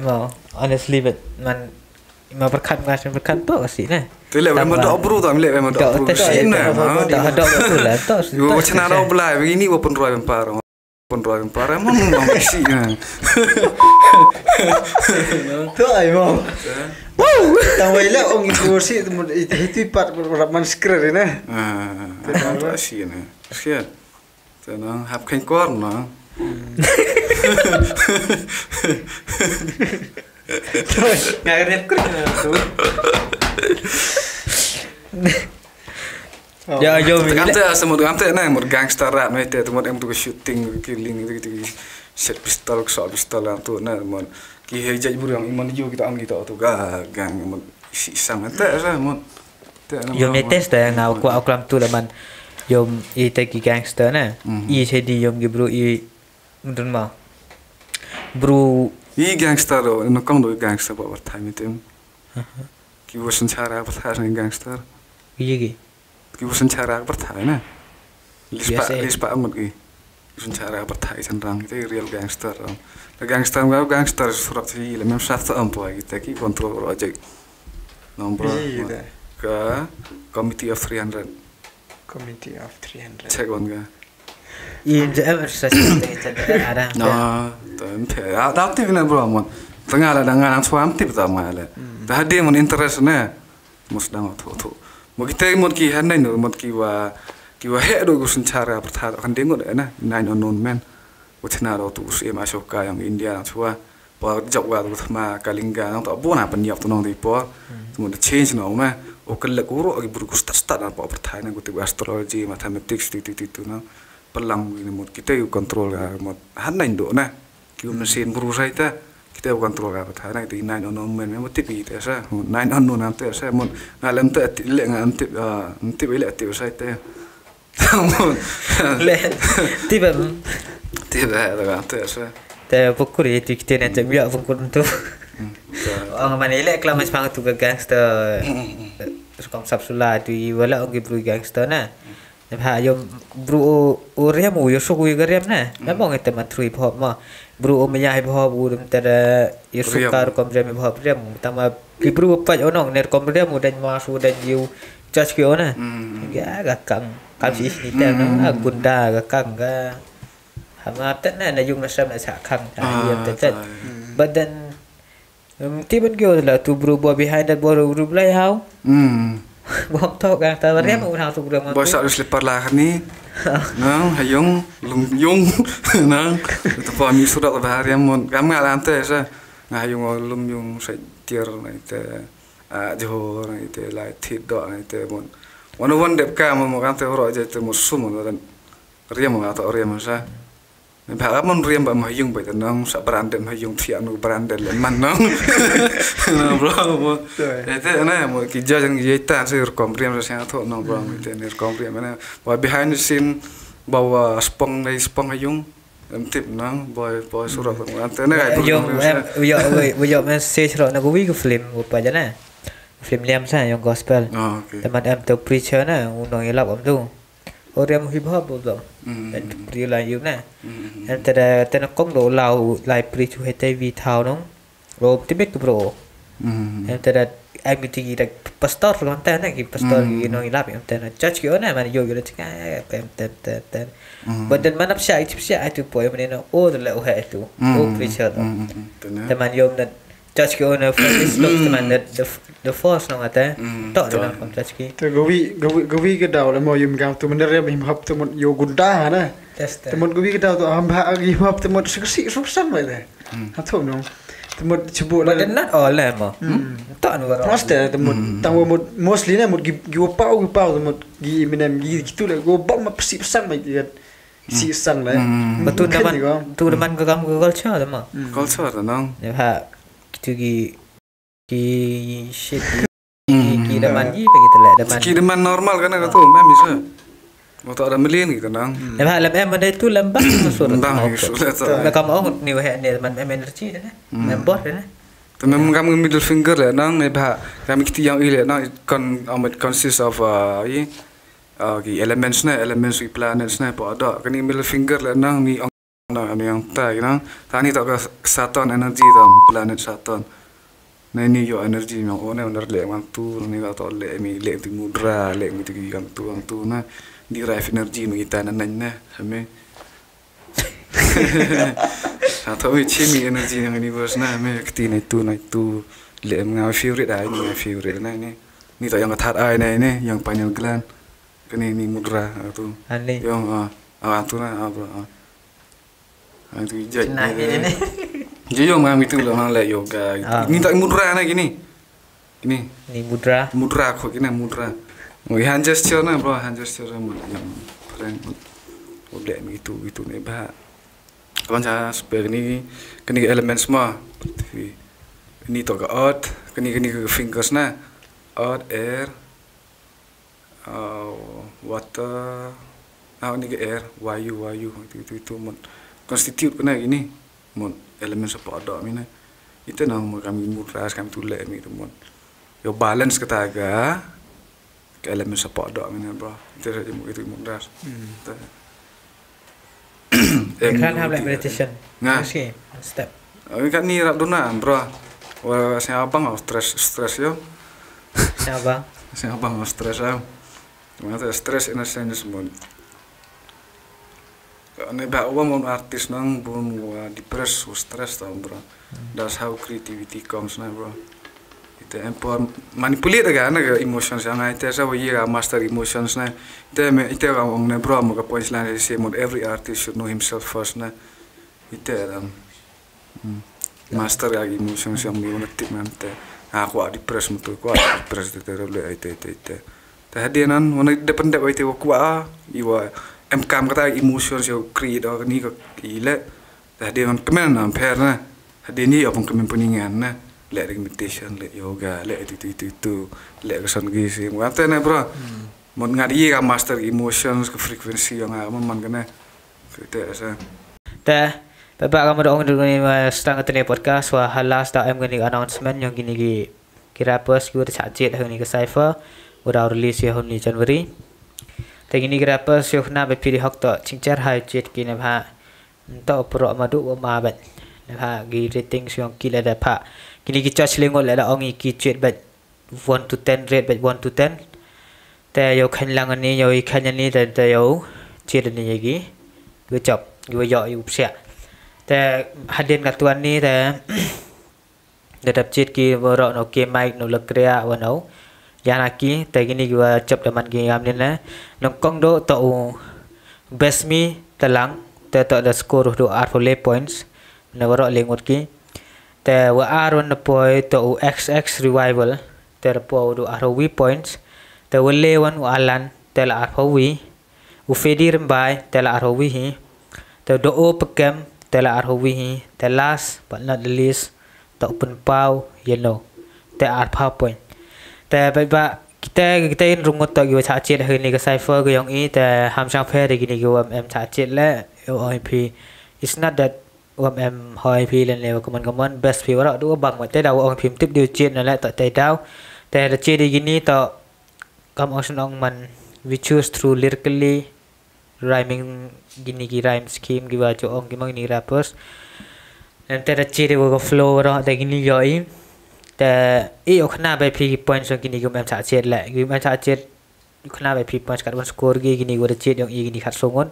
mo honestly but man ma berkat tu sih nah. Tele memang dah bro tak milih memang dah bro sih nah. Dah betul lah tu. Yo cina dah belai begini walaupun roy empar. Walaupun roy empar emang mesti nah. Tu ay mo. Wow. Tahu ile orang itu sih itu part man skrer ni. Tu sih nah. Sian. Tenang, hap kain korn nah. Ngaret keren tu. Ya yo mi. Kante semut kante nah, mur gangster rap nah itu mur em tu shooting killing itu set pistol shot pistol tu nah mur ki hejai bur yang iman jo kita am kita tu gang mur si sam ente sah mur. Yo mi test dah ngau ku aklam tu lah man. Yom i teki gangster na i jadi yom gi bro i mudun ma bro i gangster ro no kong do gangster ba war time item ki wasan cara ba thar ni gangster gi wasan cara ba thar na lispa amut ki wasan cara ba thar chanrang itu real gangster gangster ga gangster surat si le mem safta ampo gi teki control ro ajak nombor ka committee of 300 Committee of 300. Check on ga. I jam sa ada. No, tan the. Da tip na bro mon. Tengah la dengan suam tip ta ma la. Da dia mon interest na. Mus dang thu. Mo kita mon ki han nai no mon ki wa he do gusun cara pertha kan dengo na nine unknown man. Wachna ro tu us em Ashoka yang India chua. Pa jok wa tu ma Kalinga nang to bona pan yap tu nong di po. Mo change no ma. Okal lekuro agi buruk start apa pertanyaan aku tiba astrologi mathematics itu na pelang ini mod kita yuk kontrol ya mod hana indo na kiu mesin berusaha kita yuk kontrol ya pertanyaan itu nine unknown man mod tipi itu sa nine unknown nanti sa mod ngalam tu le ngantip antip ile ati usaha itu mod le tiba ada nanti sa te pukul itu kita nanti biar pukul tu orang mana ile kelas pang tu gangster konsep sulah tu wala orang bro gangster na ha yo bro orang mu yo suku gariam na memang itu matrui pop ma bro menyah pop urum tada yo sukar komrem pop rem tama bro pa onong ner komrem dan masu dan you judge kyo na ya gakang si ni ta na gunda gakang ga hama tat na yung nasam na sa kang ya tat but then tiba kyo la tu bro behind that bro reply how bom tok gang ta rem un how tu bro ma bos harus lepar lah ni nang hayong yung nang tu pa mi surat bahar yang mon kam ngalante sa ngayong lum yung sa tier na ite johor na ite la tiddo na ite mon one dep ka mo kan te ro je te mo sum dan riam ma to riam sa Bà mon riam ba ma yung ba tanong sa branded ma yung thian no branded le man no. No bro mo. Ete na mo ki jajan gi ta sir kom riam sa tho no bro ite ner kom riam na. Ba behind the scene bawa spong hayung tip nang boy surat mo ante na ga yo message ro na go wi film pa jana. Film liam sa yung gospel. Teman am to preacher na unong ilap am tu. Orang hip hop betul, dia lain na. Antara tanah kong do lau lai preach tu hetai vi thau nong, ro tibet tu bro. Antara ai tinggi dak pastor kan tanah ki pastor ki nong ilap antara church ki ona mana yo yo cakap tem. Badan mana psia itu poy mana oh tu lah oh itu, oh preacher tu. Teman yo dan church ki ona first look teman the first nong ata, tak dalam church ki. Tu gawi ke dah lah mau yum gam tu mana rem hip hop tu mana yo gunda na. Teman gawi ke dah tu hamba agi hip hop tu mana seksi susah lah. Hatu nong. temut sebut But then not all lah mo. Tak nu orang. Master temut tang mut mostly na mut gi pau temut gi Eminem gi gitu lah go bang ma pesi pesan mai dia si sang lah Betul teman tu teman ke kamu ke culture tu mo. culture tu nang Ya ha gitu gi shit gi teman gi begitu lah teman. Kiriman normal kan tu memang bisa. Mau tak ada million gitu nang. Ya ha lam em ada tu lambang masuk. Lambang sudah tu. Lah kamu oh ni wah ni teman energy dah. Membor dah. Tu memang kami middle finger lah nang ni bah kami kita yang ile nang amat consist of ki elements ki planets na po ada kani middle finger lah nang ni yang tai nang tani tak Saturn energy tam planet Saturn. Nah ini yo energy yang one benar le mang tu ni ka to le mi le tu mudra le mi tu yang tu na derive energy mi kita nan na hame atau mi energy yang universe na me kti na tu le nga favorite ai ni favorite na ni to yang that ai na ni yang pineal gland kani ni mudra tu Ani. yang tu na bro tu jaj Nah ini. Jadi yang kami tu lah le yoga. Ini tak mudra na gini. Ini Ni mudra. mudra kok gini mudra. Oh hand gesture na bro, hand gesture yang keren. Boleh itu ni bah. Kawan saya sebagai ni elemen semua. Ini to ke earth, kini ke fingers na. Earth, air, water, ni ke air, wayu itu mon constitute kena gini. Mon elemen apa ada mina itu nang kami mudras kami tulis mi tu mon yo balance kata aga ke elemen apa ada mina bro itu saja itu mudras Kan have like meditation. Nah. Okay. Step. Kan ni rak dona bro wa saya abang stress yo Siapa? saya abang stress yo mana stress in a sense mon ne ba one artist nang bun depressed or stressed down bro. That's how creativity comes now bro. Itu empower manipulate kan emotions yang itu saya iya master emotions na. Itu orang ne bro mo ka points line say mod every artist should know himself first na. Itu master emotions yang mi una tip mante. Aku depressed mo tu ko depressed itu itu. Tadi nan ona depend ba itu ko iwa kam kata emotions yo create or ni ko ile tadi on kemen na per na tadi ni apa kemen puningan na le meditation le yoga le itu le kesan gisi ngate na bro mon ngadi ka master emotions ke frekuensi yang man kana kita asa Dah. Bapak kamu dah orang ni setengah tu ni podcast wah halas dah em gini announcement yang gini kira pas kita cakap hari ni ke Cypher udah release ya hari ni Januari. Tapi ni kenapa sih nak berpilih hak tak cincang high jet kini bah tak perlu madu mabat bah gi rating sih yang kila dapat kini kita selingol ada orang iki jet bat 1 to 10 rate bat 1 to 10 แต่ยกขันลังอันนี้ยกขันอันนี้แต่ยกเจ็ดอันนี้ยังกี่ก็จบก็ย่อยอยู่เสียแต่หัดเด่นกับตัวนี้แต่ระดับเจ็ดกี่ว่าเราโอเคไม่หนูเลิกเรียวันเอายานากีแต่กินนี่ก็จบแต่มันกี่ยามนี่นะน้องกองโดต่อ best me แต่หลังแต่ต่อ the score ดู art for lay points ในว่าเราเลี้ยงหมดกี่แต่ว่า art วันละพอยต่อ xx revival แต่ละพอยดู art for v points แต่ว่าเล่วันว่าลันแต่ละ art for v อุเฟดีริมบายแต่ละ art for v แต่ดู o โปรแกรมแต่ละ art for v แต่ last but not the least ต่อ open pow yellow แต่ art powerpoint แต่ไปบะkita in rungut tak giwa cacit hari ni ke cipher ke yang iniแต่ham sang phe de gini giwa cacit le OIP it's not that OIP เล่นแล้วkaman best view เราดูบางว่าแต่ดาว OIP ติบดิวจิตนั่นแหละต่อแต่ดาวแต่ละจิตดีgini ต่อกำเอาสนองมัน we choose through lyrically rhyming gini ki rhyme scheme giwa jo ong gimang ni rappers danแต่ละจิตก็ flow เราแต่ gini yoi แต่อีกขนาดไปพีพอยต์ส่วนกินนี่ก็มันชาเจ็ดแหละคือมันชาเจ็ดขนาดไปพีพอยต์กัดวันสกอร์กินนี่ก็ได้เจ็ดอย่างอีกินนี่ขัดส่งกัน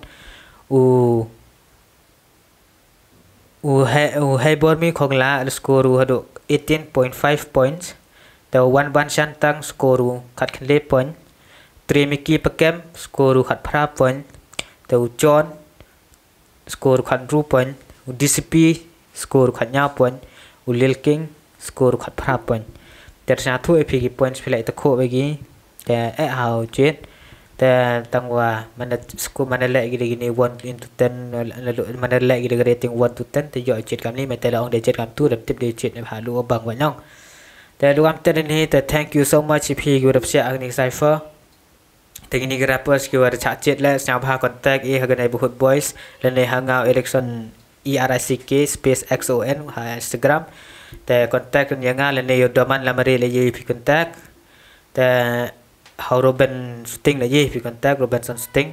ให้บอลมีของละสกอร์หัด18.5 points แต่วันบันชันตั้งสกอร์ขัดคันเล่ point เตรียมมิกี้โปรแกรมสกอร์ขัดพรา point แต่จอห์นสกอร์ขัดรู point ดิสปีสกอร์ขัดยาว point ulil king score khat phra point ter sa thu ep ki points philai ta kho bagi te how jet te tangwa mana score mana le gini 1 into 10 mana le gini rating 1 to 10 te yo jet kam ni me te la ong de jet kam tu de tip de jet ne ha lu bang wa nyong te lu am te ni te thank you so much ep ki rap sia ang ni cipher te gini rappers ki war cha jet le nya bha contact e ha ganai bahut boys le ne hangau election ERICK space XON ha Instagram te contact nya nga le ne yo doman la mari le ye pi contact te how Robin Sting là gì vì contact Robinson Sting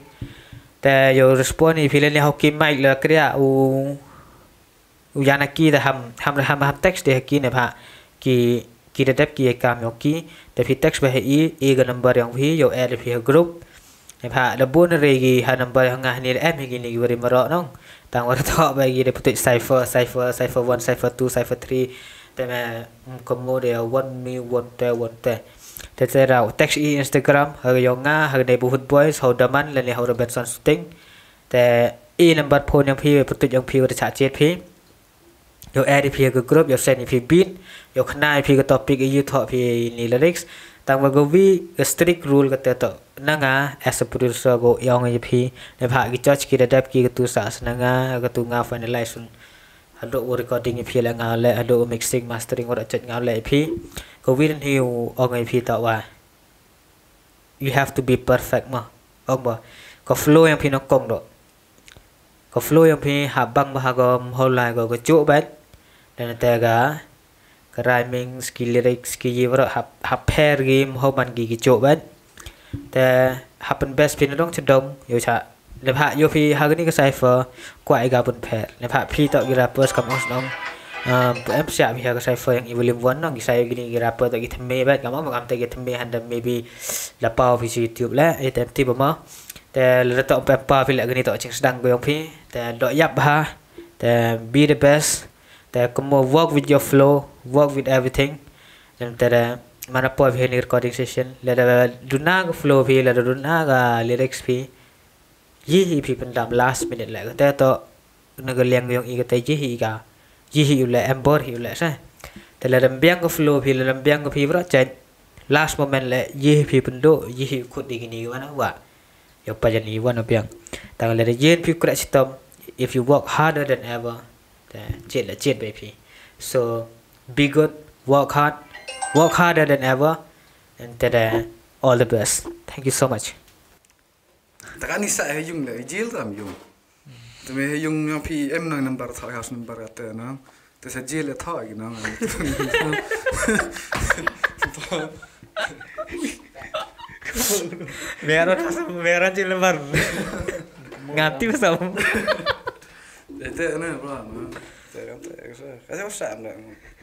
แต่yo respond thì lên học kim mai là cái u Yanaki là ham text để kia này ha ki đã đẹp kia cam yo kiแต่พี่ text ไปให้อีก number yangพี่yo add พี่ group này ha là buôn rồi ki ha number yang ngah ni app ni ni beri marok nong tang war thọ bagi để putih cipher 1 cipher 2 cipher 3 แต่mà combo để one me one te te ra text Instagram har yo nga har neighborhood boys how daman le how Robinson Sting te number phone yang phi putih yang phi cha chet phi yo add phi group yo send phi beat yo khnai phi topic you thọ phi ni lyrics tang wa go vi strict rule ka te to nanga as a producer go yong ye phi ne pha ki judge ki dap ki tu sa nanga ka tu nga finalize hado recording phi la nga le hado mixing mastering or chat nga le phi ko vi den hiu ong phi ta wa you have to be perfect ma ong ba ko flow yang phi no kong do ko flow yang phi ha bang ba go whole line go chu bet dan ta ga rhyming skill lyrics ki yivra ha pair game ho ban gi chu bet te happen best phi no dong chadom yo cha le pha yo phi ha ni ka cipher kwai ga bun pair le pha phi to gi rappers kam os dong em sẽ bị cái cipher yang volume 1 nó cái gini rapper tak kita me bet kamu makam tak kita me handa maybe la pau di YouTube la tem tiba ma te le tok papa phi la gini tok ching sedang goyong phi te dok yap ha te be the best te kamu work with your flow work with everything dan te mana po phi ni recording session le duna ga flow phi le duna ga lyrics phi yi phi pendam last minute la te to nagaleng goyong i ka te yi ga ji hi ule embor hi ule sa te la rambiang ko flow phi la rambiang ko phi bra chen last moment le ji phi pendo ji hi khut di gini wa na wa yo pa jani wa no piang tang le yen phi kra sitom if you work harder than ever te chet la chet be phi so be good work harder than ever and all the best thank you so much takani sa yung le jil ram yung tụi mình dùng nhau phi em nói number thỏi house number cái nó từ sẽ chia là thỏi cái nó merah je lembar ngati pasal để thế nữa bro nó thế không thế cái sao sạm lại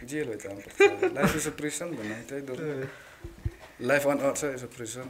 chia rồi chẳng life is a prison mà này thế đúng life on earth is a prison